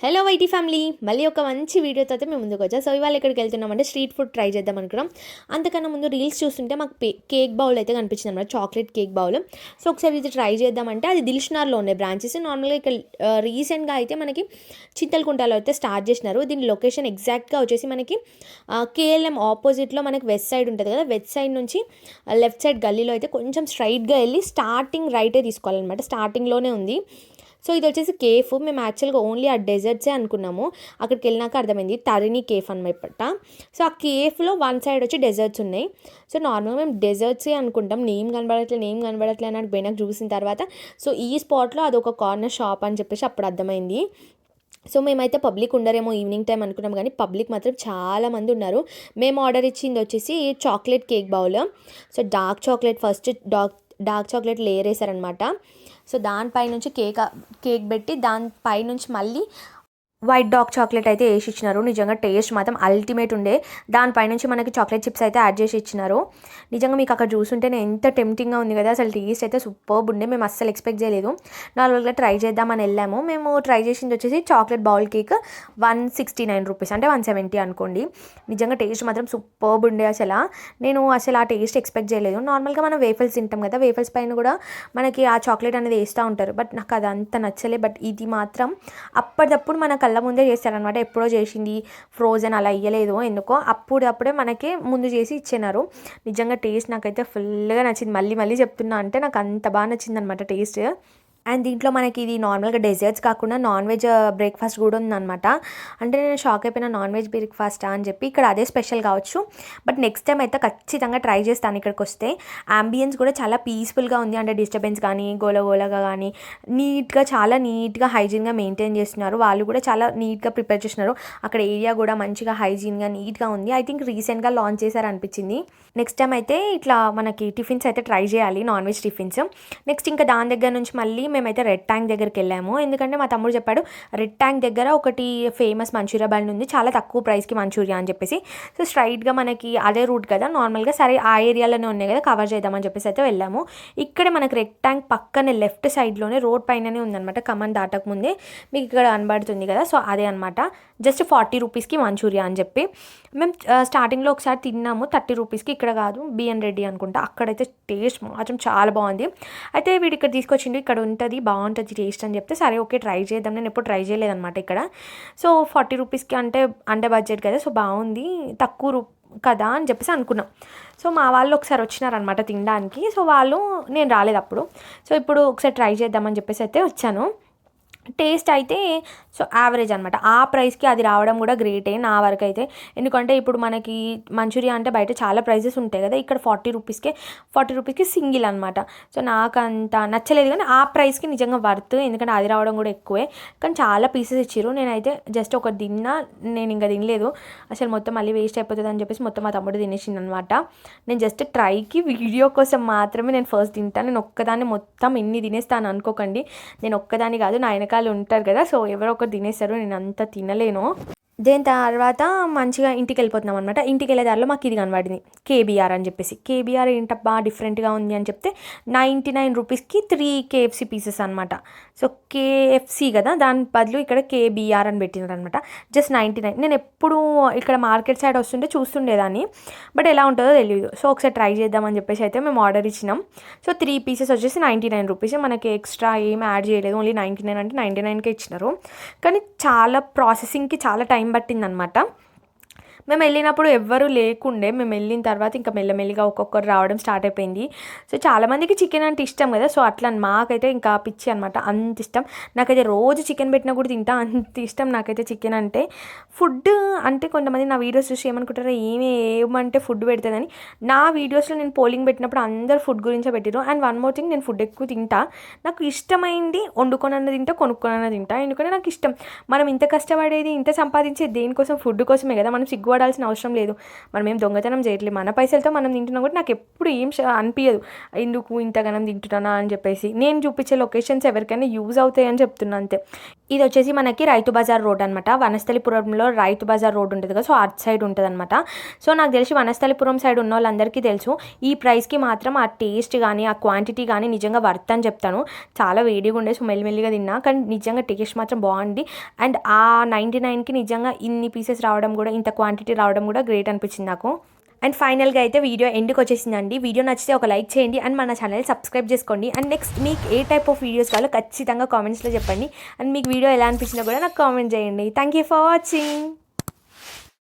Hello YT family, మళ్ళీ ఒక మంచి వీడియోతో అయితే మేము ముందుకు వచ్చా. సో ఇవాళ ఎక్కడికి వెళ్తున్నామంటే స్ట్రీట్ ఫుడ్ ట్రై చేద్దాం అనుకున్నాం. అంతకన్నా ముందు రీల్స్ చూస్తుంటే మాకు కేక్ బౌల్ అయితే కనిపించింది అనమాట, చాక్లెట్ కేక్ బౌల్. సో ఒకసారి ఇది ట్రై చేద్దామంటే అది దిల్షుక్నగర్లో ఉన్నాయి బ్రాంచెస్. నార్మల్గా ఇక్కడ రీసెంట్గా అయితే మనకి చింతలకుంటలో అయితే స్టార్ట్ చేసినారు. దీని లొకేషన్ ఎగ్జాక్ట్గా వచ్చేసి మనకి కేఎల్ఎం ఆపోజిట్లో మనకి వెస్ట్ సైడ్ ఉంటుంది కదా, వెస్ట్ సైడ్ నుంచి లెఫ్ట్ సైడ్ గల్లీలో అయితే కొంచెం స్ట్రైట్గా వెళ్ళి స్టార్టింగ్ రైటే తీసుకోవాలన్నమాట. స్టార్టింగ్లోనే ఉంది. సో ఇది వచ్చేసి కేఫ్. మేము యాక్చువల్గా ఓన్లీ ఆ డెజర్ట్సే అనుకున్నాము. అక్కడికి వెళ్ళినాక అర్థమైంది తరిణి కేఫ్ అనమాట. సో ఆ కేఫ్లో వన్ సైడ్ వచ్చి డెజర్ట్స్ ఉన్నాయి. సో నార్మల్గా మేము డెజర్ట్సే అనుకుంటాం, నేమ్ కనబడట్లే అని పోయినాక చూసిన తర్వాత సో ఈ స్పాట్లో అదొక కార్నర్ షాప్ అని చెప్పేసి అప్పుడు అర్థమైంది. సో మేమైతే పబ్లిక్ ఉండరేమో ఈవినింగ్ టైం అనుకున్నాం, కానీ పబ్లిక్ మాత్రం చాలామంది ఉన్నారు. మేము ఆర్డర్ ఇచ్చింది వచ్చేసి chocolate cake bowl. So dark chocolate first dark chocolate layer వేసారనమాట. సో దానిపై నుంచి కేక్ పెట్టి దానిపై నుంచి మళ్ళీ వైట్ డార్క్ చాక్లెట్ అయితే వేసి ఇచ్చినారు. నిజంగా టేస్ట్ మాత్రం అల్టిమేట్ ఉండే. దానిపైనుంచి మనకి చాక్లెట్ చిప్స్ అయితే యాడ్ చేసి ఇచ్చినారు. నిజంగా మీకు అక్కడ చూస్తుంటేనే ఎంత టెంప్టింగ్గా ఉంది కదా, అసలు టేస్ట్ అయితే సూపర్బ్ ఉండే. మేము అస్సలు ఎక్స్పెక్ట్ చేయలేదు. నార్మల్గా ట్రై చేద్దామని వెళ్ళాము. మేము ట్రై చేసింది వచ్చేసి చాక్లెట్ బౌల్ కేక్ 169 రూపీస్, అంటే 170 అనుకోండి. నిజంగా టేస్ట్ మాత్రం సూపర్బ్ ఉండే. నేను అసలు ఆ టేస్ట్ ఎక్స్పెక్ట్ చేయలేదు. నార్మల్గా మనం వేఫల్స్ తింటాం కదా, వేఫల్స్ పైన కూడా మనకి ఆ చాక్లెట్ అనేది వేస్తూ ఉంటారు, బట్ నాకు అది అంత నచ్చలే. బట్ ఇది మాత్రం అప్పటిదప్పుడు మన కళ్ళ ముందే చేస్తారనమాట. ఎప్పుడో చేసింది ఫ్రోజన్ అలా ఇయ్యలేదు ఎందుకో, అప్పుడప్పుడే మనకి ముందు చేసి ఇచ్చినారు. నిజంగా టేస్ట్ నాకైతే ఫుల్గా నచ్చింది. మళ్ళీ చెప్తున్నా, అంటే నాకు అంత బాగా నచ్చింది అనమాట టేస్ట్. అండ్ దీంట్లో మనకి ఇది నార్మల్గా డెజర్ట్స్ కాకుండా నాన్ వెజ్ బ్రేక్ఫాస్ట్ కూడా ఉందన్నమాట. అంటే నేను షాక్ అయిపోయిన, నాన్ వెజ్ బ్రేక్ఫాస్టా అని చెప్పి. ఇక్కడ అదే స్పెషల్ కావచ్చు, బట్ నెక్స్ట్ టైం అయితే ఖచ్చితంగా ట్రై చేస్తాను ఇక్కడికి వస్తే. అంబియన్స్ కూడా చాలా పీస్ఫుల్గా ఉంది, అంటే డిస్టర్బెన్స్ కానీ గోలగోలగా కానీ చాలా నీట్గా హైజీన్గా మెయింటైన్ చేస్తున్నారు. వాళ్ళు కూడా చాలా నీట్గా ప్రిపేర్ చేస్తున్నారు. అక్కడ ఏరియా కూడా మంచిగా హైజీన్గా నీట్గా ఉంది. ఐ థింక్ రీసెంట్గా లాంచ్ చేశారు అనిపించింది. నెక్స్ట్ టైం అయితే ఇట్లా మనకి టిఫిన్స్ అయితే ట్రై చేయాలి, నాన్ వెజ్ టిఫిన్స్. నెక్స్ట్ ఇంకా దాని దగ్గర నుంచి మళ్ళీ మేమైతే రెడ్ ట్యాంక్ దగ్గరికి వెళ్ళాము. ఎందుకంటే మా తమ్ముడు చెప్పాడు రెడ్ ట్యాంక్ దగ్గర ఒకటి ఫేమస్ మంచూరియా బండ్ ఉంది, చాలా తక్కువ ప్రైస్కి మంచూరియా అని చెప్పేసి. సో స్ట్రైట్గా మనకి అదే రూట్ కదా నార్మల్గా, సరే ఆ ఏరియాలోనే ఉన్నాయి కదా కవర్ చేద్దామని చెప్పేసి అయితే వెళ్ళాము. ఇక్కడ మనకి రెడ్ ట్యాంక్ పక్కనే లెఫ్ట్ సైడ్లోనే రోడ్ పైననే ఉందన్నమాట, కమన్ దాటక ముందే మీకు ఇక్కడ కనబడుతుంది కదా. సో అదే అనమాట, జస్ట్ 40 రూపీస్కి మంచూరియా అని చెప్పి. మేము స్టార్టింగ్లో ఒకసారి తిన్నాము 30 రూపీస్కి, ఇక్కడ కాదు బిఎన్ రెడ్డి అనుకుంటా. అక్కడైతే టేస్ట్ మాత్రం చాలా బాగుంది. అయితే వీడు ఇక్కడ తీసుకొచ్చిండు, ఇక్కడ ఉంటుంది బాగుంటుంది టేస్ట్ అని చెప్తే సరే ఓకే ట్రై చేద్దాం. నేను ఎప్పుడు ట్రై చేయలేదన్నమాట ఇక్కడ. సో 40 రూపీస్కి అంటే బడ్జెట్ కదా, సో బాగుంది తక్కువ కదా అని చెప్పేసి అనుకున్నాం. సో మా వాళ్ళు ఒకసారి వచ్చినారనమాట తినడానికి. సో నేను రాలేదు అప్పుడు. సో ఇప్పుడు ఒకసారి ట్రై చేద్దామని చెప్పేసి అయితే వచ్చాను. టేస్ట్ అయితే సో యావరేజ్ అనమాట. ఆ ప్రైస్కి అది రావడం కూడా గ్రేటే నా వరకు అయితే. ఎందుకంటే ఇప్పుడు మనకి మంచూరియా అంటే బయట చాలా ప్రైజెస్ ఉంటాయి కదా, ఇక్కడ 40 రూపీస్కి సింగిల్ అనమాట. సో నాకు అంత నచ్చలేదు, కానీ ఆ ప్రైస్కి నిజంగా వర్త్, ఎందుకంటే అది రావడం కూడా ఎక్కువే. కానీ చాలా పీసెస్ ఇచ్చారు. నేనైతే జస్ట్ ఒకటి తిన్నా, నేను ఇంకా తినలేదు. అసలు మొత్తం మళ్ళీ వేస్ట్ అయిపోతుంది అని చెప్పేసి మొత్తం మా తమ్ముడు తినేసింది అనమాట. నేను జస్ట్ ట్రైకి వీడియో కోసం మాత్రమే నేను ఫస్ట్ తింటాను. నేను ఒక్కదాన్ని మొత్తం ఎన్ని తినేస్తాను అనుకోకండి. నేను ఒక్కదాన్ని కాదు, నా వెనకాల ఉంటారు కదా, సో ఎవరో ఒకరు తినేస్తారు, నేను అంత తినలేను. దేని తర్వాత మంచిగా ఇంటికి వెళ్ళిపోతున్నాం అనమాట. ఇంటికి వెళ్ళే దారిలో మాకు ఇది కనబడింది, కేబీఆర్ అని చెప్పేసి. కేబీఆర్ ఏంటబ్బా డిఫరెంట్గా ఉంది అని చెప్తే 99 రూపీస్కి 3 కేఎఫ్సీ పీసెస్ అనమాట. సో కేఎఫ్సీ కదా, దాని బదులు ఇక్కడ కేబీఆర్ అని పెట్టినారు అనమాట. జస్ట్ 99. నేను ఎప్పుడు ఇక్కడ మార్కెట్ సైడ్ వస్తుంటే చూస్తుండేదాన్ని, బట్ ఎలా ఉంటుందో తెలియదు. సో ఒకసారి ట్రై చేద్దామని చెప్పేసి అయితే మేము ఆర్డర్ ఇచ్చినాం. సో 3 పీసెస్ వచ్చేసి 99 రూపీస్. మనకి ఎక్స్ట్రా ఏం యాడ్ చేయలేదు, ఓన్లీ 99 అంటే 99కే ఇచ్చినారు. కానీ చాలా ప్రాసెసింగ్కి చాలా టైం పట్టిందనమాట. మేము వెళ్ళినప్పుడు ఎవ్వరూ లేకుండే. మేము వెళ్ళిన తర్వాత ఇంకా మెల్లమెల్లిగా ఒక్కొక్కరు రావడం స్టార్ట్ అయిపోయింది. సో చాలామందికి చికెన్ అంటే ఇష్టం కదా, సో అట్లా మాకైతే ఇంకా పిచ్చి అనమాట, అంత ఇష్టం. నాకైతే రోజు చికెన్ పెట్టినా కూడా తింటా, అంత ఇష్టం నాకైతే చికెన్ అంటే. ఫుడ్ అంటే కొంతమంది నా వీడియోస్ చూసి ఏమనుకుంటారో ఏమంటే ఫుడ్ పెడుతుందని. నా వీడియోస్లో నేను పోలింగ్ పెట్టినప్పుడు అందరు ఫుడ్ గురించే పెట్టారు. అండ్ వన్ మోర్ థింగ్, నేను ఫుడ్ ఎక్కువ తింటా. నాకు ఇష్టమైంది వండుకొనన్న తింటా, కొనుక్కొనన్న తింటా. ఎందుకంటే నాకు ఇష్టం. మనం ఇంత కష్టపడేది, ఇంత సంపాదించేది దేనికోసం? ఫుడ్ కోసమే కదా. మనం సిగ్గు సిగ్గుపడాల్సిన అవసరం లేదు. మనం ఏం దొంగతనం చేయట్లేదు, మన పైసలతో మనం తింటున్నాం కూడా. నాకు ఎప్పుడు ఏం అనిపించదు ఎందుకు ఇంతగానం తింటున్నానా అని చెప్పేసి. నేను చూపించే లొకేషన్స్ ఎవరికైనా యూజ్ అవుతాయని చెప్తున్నా అంతే. ఇది వచ్చేసి మనకి రైతు బజార్ రోడ్ అనమాట. వనస్థలిపురంలో రైతు బజార్ రోడ్ ఉంటుంది కదా, సో అటు సైడ్ ఉంటుంది అనమాట. సో నాకు తెలిసి వనస్థలిపురం సైడ్ ఉన్న వాళ్ళందరికీ తెలుసు ఈ ప్రైస్కి మాత్రం ఆ టేస్ట్ కానీ ఆ క్వాంటిటీ కానీ నిజంగా వర్త్ అని చెప్తాను. చాలా వేడిగా ఉండే, సో మెల్లిమెల్లిగా తిన్నా, కానీ నిజంగా టేస్ట్ మాత్రం బాగుంది. అండ్ ఆ 99కి నిజంగా ఇన్ని పీసెస్ రావడం కూడా, ఇంత క్వాంటిటీ రావడం కూడా గ్రేట్ అనిపించింది నాకు. అండ్ ఫైనల్గా అయితే వీడియో ఎండ్కి వచ్చేసిందండి. వీడియో నచ్చితే ఒక లైక్ చేయండి అండ్ మన ఛానల్ సబ్స్క్రైబ్ చేసుకోండి. అండ్ నెక్స్ట్ మీకు ఏ టైప్ ఆఫ్ వీడియోస్ కావాలో ఖచ్చితంగా కామెంట్స్లో చెప్పండి. అండ్ మీకు వీడియో ఎలా అనిపించినా కూడా నాకు కామెంట్ చేయండి. Thank you for watching.